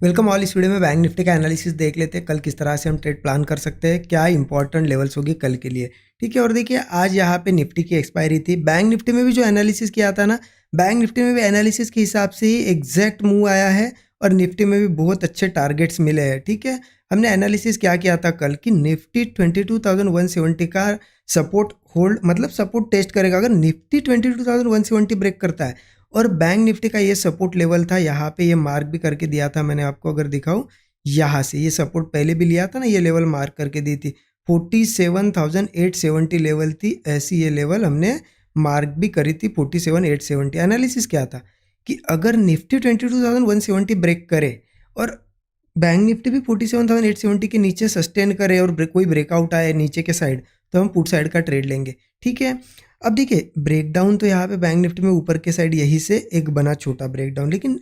Welcome all. इस video में bank Nifty का एनालिसिस देख लेते हैं। कल किस तरह से हम ट्रेड प्लान कर सकते हैं, क्या इंपॉर्टेंट लेवल्स होगी कल के लिए। ठीक है, और देखिए आज यहाँ पे निफ्टी की एक्सपायरी थी। बैंक निफ्टी में भी जो एनालिसिस किया था ना, बैंक निफ्टी में भी एनालिसिस के हिसाब से ही एग्जैक्ट मूव आया है और निफ्टी में भी बहुत अच्छे टारगेट्स मिले हैं। ठीक है, हमने एनालिसिस क्या किया था कल कि निफ्टी 22,170 का सपोर्ट होल्ड मतलब सपोर्ट टेस्ट करेगा। अगर निफ्टी 22,170 ब्रेक करता है और बैंक निफ्टी का ये सपोर्ट लेवल था, यहाँ पे ये मार्क भी करके दिया था मैंने आपको, अगर दिखाऊं यहाँ से ये सपोर्ट पहले भी लिया था ना, ये लेवल मार्क करके दी थी 47,870 लेवल थी। ऐसी ये लेवल हमने मार्क भी करी थी 47,870। एनालिसिस क्या था कि अगर निफ्टी 22,170 ब्रेक करे और बैंक निफ्टी भी 47,870 के नीचे सस्टेन करे और कोई ब्रेकआउट आए नीचे के साइड, तो हम पुट साइड का ट्रेड लेंगे। ठीक है, अब देखिए ब्रेकडाउन तो यहाँ पे बैंक निफ्टी में ऊपर के साइड यही से एक बना छोटा ब्रेकडाउन, लेकिन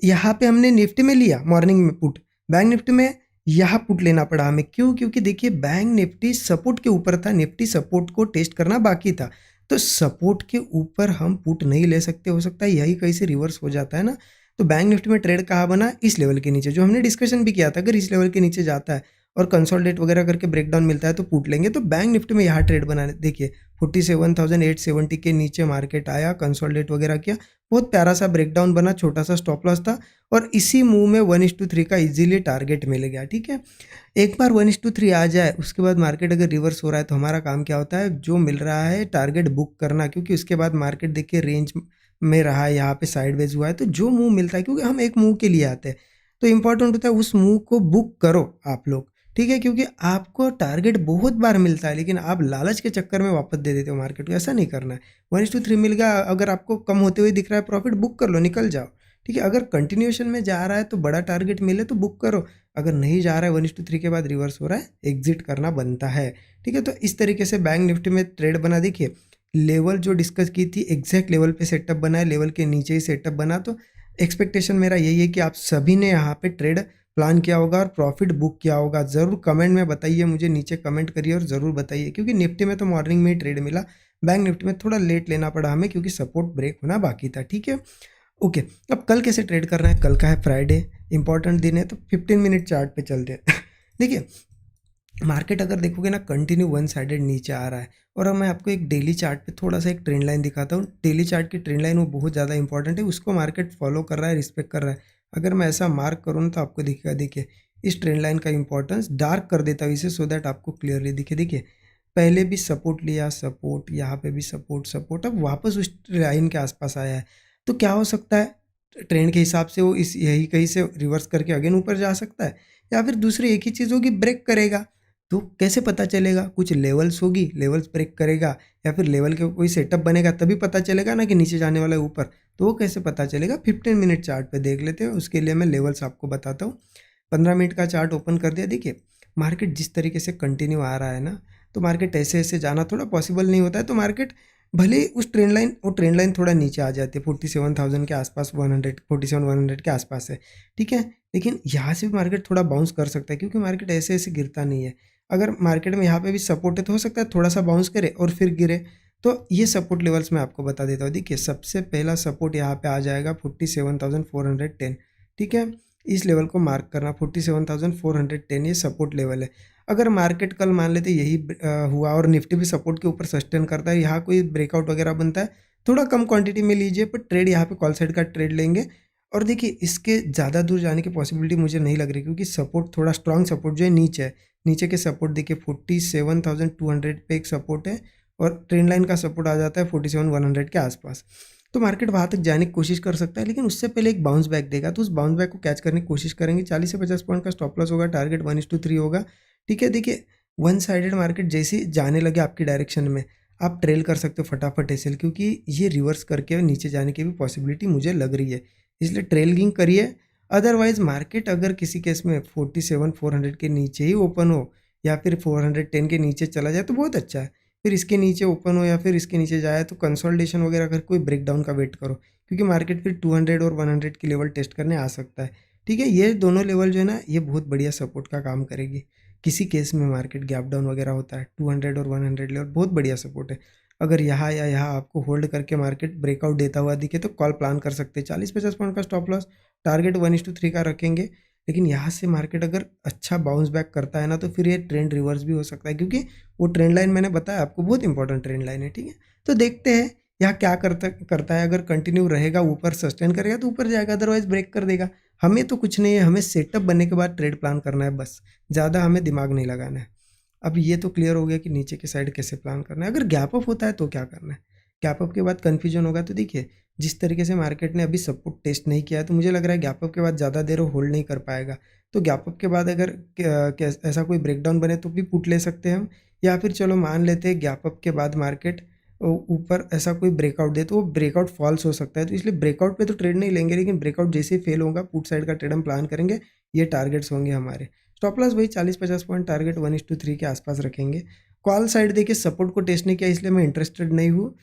यहाँ पे हमने निफ्टी में लिया मॉर्निंग में पुट, बैंक निफ्टी में यहाँ पुट लेना पड़ा हमें। क्यों? क्योंकि देखिए बैंक निफ्टी सपोर्ट के ऊपर था, निफ्टी सपोर्ट को टेस्ट करना बाकी था, तो सपोर्ट के ऊपर हम पुट नहीं ले सकते। हो सकता है यही कहीं से रिवर्स हो जाता है ना। तो बैंक निफ्टी में ट्रेड कहाँ बना? इस लेवल के नीचे, जो हमने डिस्कशन भी किया था। अगर इस लेवल के नीचे जाता है और कंसोलिडेट वगैरह करके ब्रेकडाउन मिलता है तो पुट लेंगे। तो बैंक निफ्टी में यहाँ ट्रेड बना, देखिए 47,870 के नीचे मार्केट आया, कंसोलिडेट वगैरह किया, बहुत प्यारा सा ब्रेकडाउन बना, छोटा सा स्टॉप लॉस था और इसी मूव में 1:3 का इजीली टारगेट मिल गया। ठीक है, एक बार 1:3 आ जाए उसके बाद मार्केट अगर रिवर्स हो रहा है तो हमारा काम क्या होता है? जो मिल रहा है टारगेट बुक करना, क्योंकि उसके बाद मार्केट देखिए रेंज में रहा है, यहाँ पे साइडवेज हुआ है, तो जो मूव मिलता है, क्योंकि हम एक मूव के लिए आते हैं तो इंपॉर्टेंट होता है उस मूव को बुक करो आप लोग। ठीक है, क्योंकि आपको टारगेट बहुत बार मिलता है लेकिन आप लालच के चक्कर में वापस दे देते हो मार्केट को। ऐसा नहीं करना है। 1:3 मिल गया, अगर आपको कम होते हुए दिख रहा है प्रॉफिट, बुक कर लो, निकल जाओ। ठीक है, अगर कंटिन्यूएशन में जा रहा है तो बड़ा टारगेट मिले तो बुक करो, अगर नहीं जा रहा है 1:3 के बाद रिवर्स हो रहा है, एग्जिट करना बनता है। ठीक है, तो इस तरीके से बैंक निफ्टी में ट्रेड बना। देखिए लेवल जो डिस्कस की थी एग्जैक्ट लेवल पे सेटअप बना है, लेवल के नीचे ही सेटअप बना। तो एक्सपेक्टेशन मेरा यही है कि आप सभी ने यहाँ पे ट्रेड प्लान किया होगा और प्रॉफिट बुक किया होगा। ज़रूर कमेंट में बताइए, मुझे नीचे कमेंट करिए और ज़रूर बताइए, क्योंकि निफ्टी में तो मॉर्निंग में ही ट्रेड मिला, बैंक निफ्टी में थोड़ा लेट लेना पड़ा हमें क्योंकि सपोर्ट ब्रेक होना बाकी था। ठीक है, ओके। अब कल कैसे ट्रेड करना है? कल का है फ्राइडे, इंपॉर्टेंट दिन है, तो 15 मिनट चार्ट पे चलते हैं। देखिए मार्केट अगर देखोगे ना कंटिन्यू वन साइडेड नीचे आ रहा है, और अब मैं आपको एक डेली चार्ट पे थोड़ा सा एक ट्रेंड लाइन दिखाता हूँ। डेली चार्ट की ट्रेंड लाइन वो बहुत ज़्यादा इंपॉर्टेंट है, उसको मार्केट फॉलो कर रहा है, रिस्पेक्ट कर रहा है। अगर मैं ऐसा मार्क करूँ तो आपको दिखेगा, देखिए इस ट्रेंड लाइन का इंपॉर्टेंस डार्क कर देता हूँ इसे, सो दैट आपको क्लियरली दिखे। देखिए पहले भी सपोर्ट लिया, सपोर्ट, यहाँ पे भी सपोर्ट सपोर्ट, अब वापस उस लाइन के आसपास आया है। तो क्या हो सकता है? ट्रेंड के हिसाब से वो इस यही कहीं से रिवर्स करके अगेन ऊपर जा सकता है, या फिर दूसरी एक ही चीज़ होगी, ब्रेक करेगा। तो कैसे पता चलेगा? कुछ लेवल्स होगी, लेवल्स ब्रेक करेगा, या फिर लेवल के कोई सेटअप बनेगा, तभी पता चलेगा ना कि नीचे जाने वाला है ऊपर। तो वो कैसे पता चलेगा? 15 मिनट चार्ट पे देख लेते हैं। उसके लिए मैं लेवल्स आपको बताता हूँ। 15 मिनट का चार्ट ओपन कर दिया। देखिए मार्केट जिस तरीके से कंटिन्यू आ रहा है ना, तो मार्केट ऐसे ऐसे जाना थोड़ा पॉसिबल नहीं होता है। तो मार्केट भले ही उस ट्रेंड लाइन, वो ट्रेंड लाइन थोड़ा नीचे आ जाती है 47,000 के आसपास, 100 47,100 के आसपास है। ठीक है, लेकिन यहाँ से भी मार्केट थोड़ा बाउंस कर सकता है, क्योंकि मार्केट ऐसे ऐसे गिरता नहीं है। अगर मार्केट में यहाँ पे भी सपोर्ट है तो हो सकता है थोड़ा सा बाउंस करे और फिर गिरे। तो ये सपोर्ट लेवल्स मैं आपको बता देता हूँ। देखिए सबसे पहला सपोर्ट यहाँ पे आ जाएगा 47,410। ठीक है, इस लेवल को मार्क करना, 47,410 ये सपोर्ट लेवल है। अगर मार्केट कल मान लेते यही हुआ और निफ्टी भी सपोर्ट के ऊपर सस्टेन करता है, यहाँ कोई ब्रेकआउट वगैरह बनता है, थोड़ा कम क्वांटिटी में लीजिए, पर ट्रेड यहाँ पे कॉल साइड का ट्रेड लेंगे। और देखिए इसके ज़्यादा दूर जाने की पॉसिबिलिटी मुझे नहीं लग रही, क्योंकि सपोर्ट थोड़ा स्ट्रॉन्ग सपोर्ट जो है नीचे है। नीचे के सपोर्ट देखिए 47,200 पे एक सपोर्ट है, और ट्रेंड लाइन का सपोर्ट आ जाता है 47,100 के आसपास। तो मार्केट वहाँ तक जाने की कोशिश कर सकता है, लेकिन उससे पहले एक बाउंस बैक देगा, तो उस बाउंस बैक को कैच करने की कोशिश करेंगे। 40 से 50 पॉइंट का स्टॉप लॉस होगा, टारगेट 1:3 होगा। ठीक है, देखिए वन साइडेड मार्केट जैसे ही जाने लगे आपकी डायरेक्शन में, आप ट्रेल कर सकते हो फटाफट एसएल, क्योंकि ये रिवर्स करके नीचे जाने की भी पॉसिबिलिटी मुझे लग रही है, इसलिए ट्रेलिंग करिए। अदरवाइज मार्केट अगर किसी केस में 47,400 के नीचे ही ओपन हो, या फिर 410 के नीचे चला जाए तो बहुत अच्छा है। फिर इसके नीचे ओपन हो या फिर इसके नीचे जाए तो कंसोलिडेशन वगैरह अगर कोई ब्रेकडाउन का वेट करो, क्योंकि मार्केट फिर 200 और 100 की लेवल टेस्ट करने आ सकता है। ठीक है, ये दोनों लेवल जो है ना, ये बहुत बढ़िया सपोर्ट का काम करेगी। किसी केस में मार्केट गैप डाउन वगैरह होता है, 200 और 100 लेवल बहुत बढ़िया सपोर्ट है। अगर यहाँ या यहाँ आपको होल्ड करके मार्केट ब्रेकआउट देता हुआ दिखे तो कॉल प्लान कर सकते हैं। 40-50 पॉइंट का स्टॉप लॉस, टारगेट 1:3 का रखेंगे। लेकिन यहाँ से मार्केट अगर अच्छा बाउंस बैक करता है ना, तो फिर ये ट्रेंड रिवर्स भी हो सकता है, क्योंकि वो ट्रेंड लाइन मैंने बताया आपको बहुत इंपॉर्टेंट ट्रेंड लाइन है, ठीक है। तो देखते हैं यहाँ क्या करता है। अगर कंटिन्यू रहेगा, ऊपर सस्टेन करेगा तो ऊपर जाएगा, अदरवाइज ब्रेक कर देगा। हमें तो कुछ नहीं है, हमें सेटअप बनने के बाद ट्रेड प्लान करना है बस, ज़्यादा हमें दिमाग नहीं लगाना है। अब ये तो क्लियर हो गया कि नीचे के साइड कैसे प्लान करना है। अगर गैप अप होता है तो क्या करना है, गैप अप के बाद कन्फ्यूजन होगा। तो देखिए, जिस तरीके से मार्केट ने अभी सपोर्ट टेस्ट नहीं किया है, तो मुझे लग रहा है गैप अप के बाद ज़्यादा देर वो होल्ड नहीं कर पाएगा। तो गैप अप के बाद अगर ऐसा कोई ब्रेकडाउन बने तो भी पुट ले सकते हैं हम, या फिर चलो मान लेते हैं गैप अप के बाद मार्केट ऊपर ऐसा कोई ब्रेकआउट दे, तो वो ब्रेकआउट फॉल्स हो सकता है। तो इसलिए ब्रेकआउट पे तो ट्रेड नहीं लेंगे, लेकिन ब्रेकआउट जैसे ही फेल होगा, पुट साइड का ट्रेड हम प्लान करेंगे। ये टारगेट्स होंगे हमारे। स्टॉप लॉस वही 40-50 पॉइंट, टारगेट 1:3 के आसपास रखेंगे। कॉल साइड देखिए, सपोर्ट को टेस्ट नहीं किया, इसलिए मैं इंटरेस्टेड नहीं हूँ।